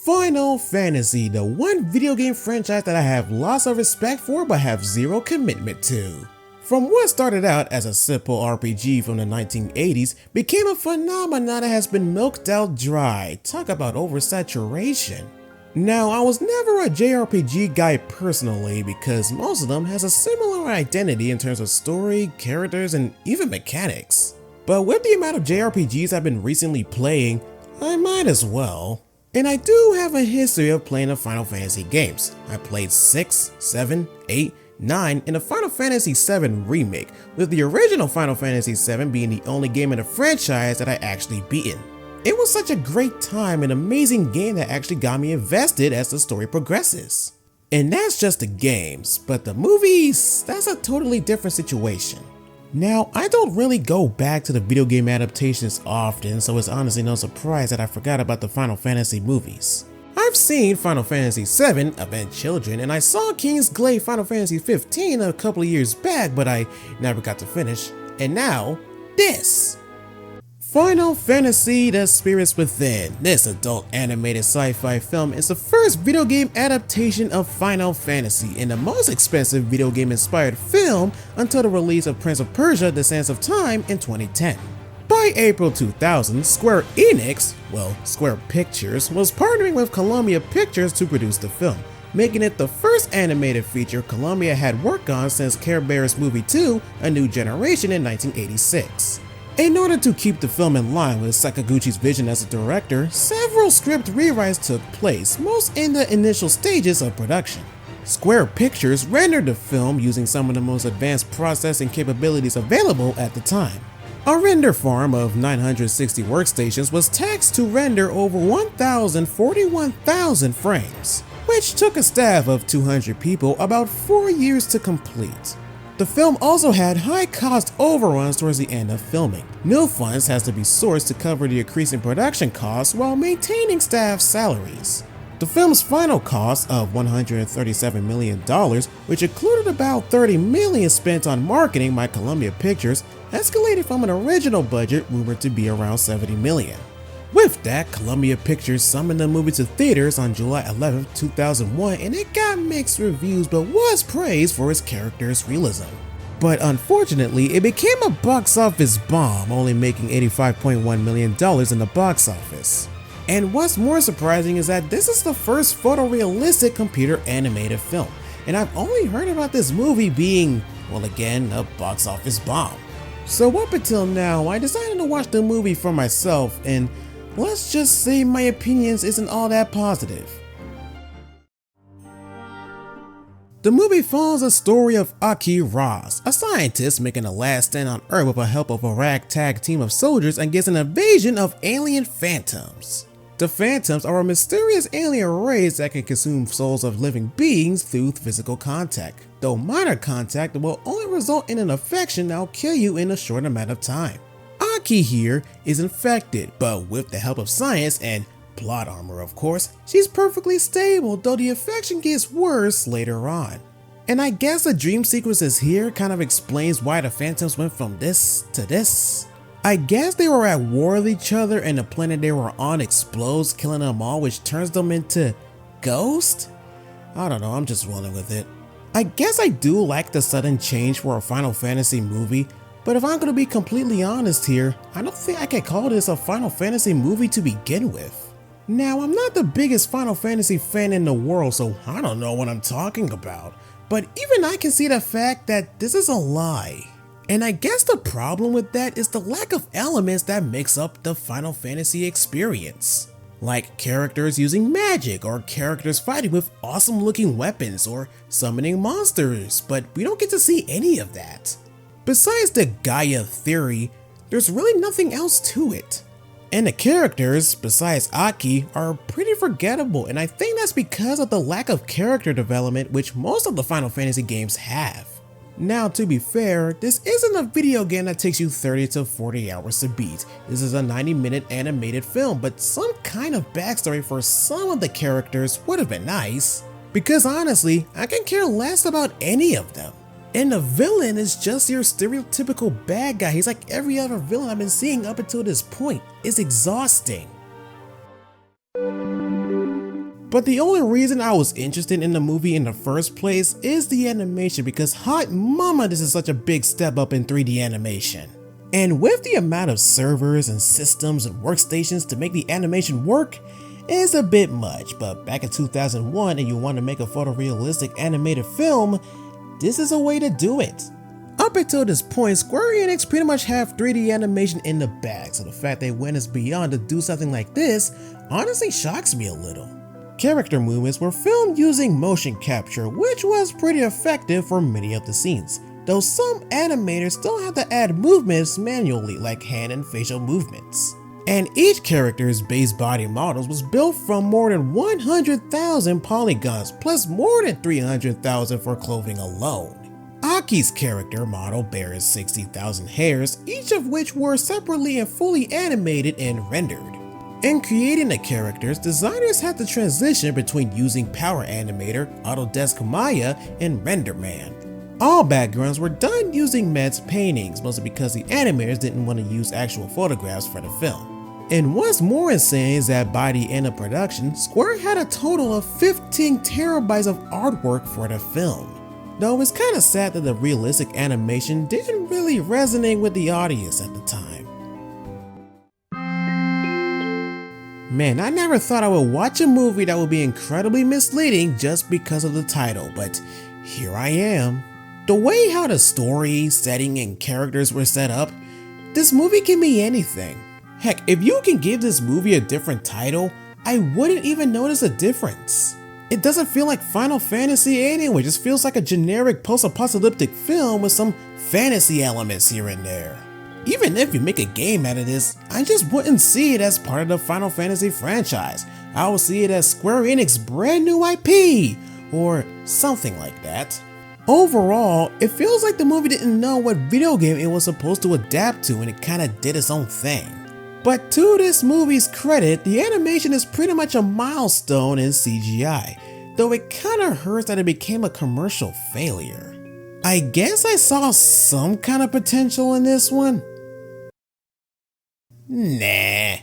Final Fantasy, the one video game franchise that I have lots of respect for but have zero commitment to. From what started out as a simple RPG from the 1980s, became a phenomenon that has been milked out dry. Talk about oversaturation. Now, I was never a JRPG guy personally because most of them has a similar identity in terms of story, characters, and even mechanics. But with the amount of JRPGs I've been recently playing, I might as well. And I do have a history of playing the Final Fantasy games. I played 6, 7, 8, 9 in the Final Fantasy VII Remake, with the original Final Fantasy VII being the only game in the franchise that I actually beaten. It was such a great time, an amazing game that actually got me invested as the story progresses. And that's just the games, but the movies, that's a totally different situation. Now, I don't really go back to the video game adaptations often, so it's honestly no surprise that I forgot about the Final Fantasy movies. I've seen Final Fantasy VII, Avenge Children, and I saw Kingsglaive Final Fantasy 15 a couple of years back, but I never got to finish. And now, this! Final Fantasy: The Spirits Within. This adult animated sci-fi film is the first video game adaptation of Final Fantasy and the most expensive video game inspired film until the release of Prince of Persia: The Sands of Time in 2010. By April 2000, Square Enix, Square Pictures, was partnering with Columbia Pictures to produce the film, making it the first animated feature Columbia had worked on since Care Bears Movie 2: A New Generation in 1986. In order to keep the film in line with Sakaguchi's vision as a director, several script rewrites took place, most in the initial stages of production. Square Pictures rendered the film using some of the most advanced processing capabilities available at the time. A render farm of 960 workstations was taxed to render over 1,041,000 frames, which took a staff of 200 people about 4 years to complete. The film also had high cost overruns towards the end of filming. New funds has to be sourced to cover the increase in production costs while maintaining staff salaries. The film's final cost of $137 million, which included about $30 million spent on marketing by Columbia Pictures, escalated from an original budget rumored to be around $70 million. With that, Columbia Pictures summoned the movie to theaters on July 11, 2001, and it got mixed reviews but was praised for its character's realism. But unfortunately, it became a box office bomb, only making $85.1 million in the box office. And what's more surprising is that this is the first photorealistic computer animated film, and I've only heard about this movie being, well again, a box office bomb. So up until now, I decided to watch the movie for myself, and let's just say my opinions isn't all that positive. The movie follows the story of Aki Ross, a scientist making a last stand on Earth with the help of a ragtag team of soldiers against an invasion of alien phantoms. The phantoms are a mysterious alien race that can consume souls of living beings through physical contact, though minor contact will only result in an infection that will kill you in a short amount of time. Aki here is infected, but with the help of science and plot armor of course, she's perfectly stable, though the infection gets worse later on. And I guess the dream sequences here kind of explains why the phantoms went from this to this. I guess they were at war with each other and the planet they were on explodes, killing them all, which turns them into ghosts? I don't know, I'm just rolling with it. I guess I do like the sudden change for a Final Fantasy movie, but if I'm gonna be completely honest here, I don't think I can call this a Final Fantasy movie to begin with. Now, I'm not the biggest Final Fantasy fan in the world, so I don't know what I'm talking about, but even I can see the fact that this is a lie. And I guess the problem with that is the lack of elements that makes up the Final Fantasy experience. Like characters using magic, or characters fighting with awesome looking weapons, or summoning monsters, but we don't get to see any of that. Besides the Gaia theory, there's really nothing else to it. And the characters, besides Aki, are pretty forgettable, and I think that's because of the lack of character development which most of the Final Fantasy games have. Now, to be fair, this isn't a video game that takes you 30 to 40 hours to beat. This is a 90-minute animated film, but some kind of backstory for some of the characters would have been nice. Because honestly, I can care less about any of them. And the villain is just your stereotypical bad guy. He's like every other villain I've been seeing up until this point. It's exhausting. But the only reason I was interested in the movie in the first place is the animation, because hot mama, this is such a big step up in 3D animation. And with the amount of servers and systems and workstations to make the animation work, it's a bit much, but back in 2001 and you want to make a photorealistic animated film, this is a way to do it. Up until this point, Square Enix pretty much have 3D animation in the bag, so the fact they went as beyond to do something like this honestly shocks me a little. Character movements were filmed using motion capture, which was pretty effective for many of the scenes, though some animators still have to add movements manually, like hand and facial movements. And each character's base body models was built from more than 100,000 polygons, plus more than 300,000 for clothing alone. Aki's character model bears 60,000 hairs, each of which were separately and fully animated and rendered. In creating the characters, designers had to transition between using Power Animator, Autodesk Maya, and RenderMan. All backgrounds were done using Matt's paintings, mostly because the animators didn't want to use actual photographs for the film. And what's more insane is that by the end of production, Square had a total of 15 terabytes of artwork for the film. Though it's kinda sad that the realistic animation didn't really resonate with the audience at the time. Man, I never thought I would watch a movie that would be incredibly misleading just because of the title, but here I am. The way how the story, setting, and characters were set up, this movie can be anything. Heck, if you can give this movie a different title, I wouldn't even notice a difference. It doesn't feel like Final Fantasy anyway, it just feels like a generic post-apocalyptic film with some fantasy elements here and there. Even if you make a game out of this, I just wouldn't see it as part of the Final Fantasy franchise. I would see it as Square Enix's brand new IP, or something like that. Overall, it feels like the movie didn't know what video game it was supposed to adapt to, and it kinda did its own thing. But to this movie's credit, the animation is pretty much a milestone in CGI, though it kinda hurts that it became a commercial failure. I guess I saw some kind of potential in this one. Nah.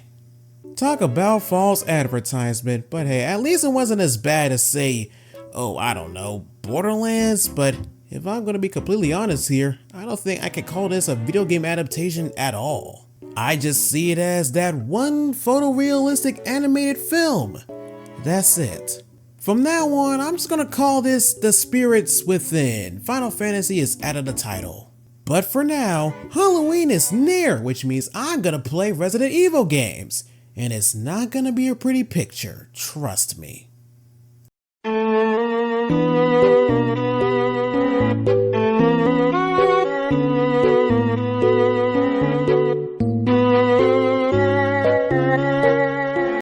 Talk about false advertisement, but hey, at least it wasn't as bad as, say, oh, I don't know, Borderlands, but if I'm gonna be completely honest here, I don't think I could call this a video game adaptation at all. I just see it as that one photorealistic animated film. That's it. From now on, I'm just gonna call this The Spirits Within. Final Fantasy is out of the title. But for now, Halloween is near, which means I'm gonna play Resident Evil games. And it's not gonna be a pretty picture, trust me.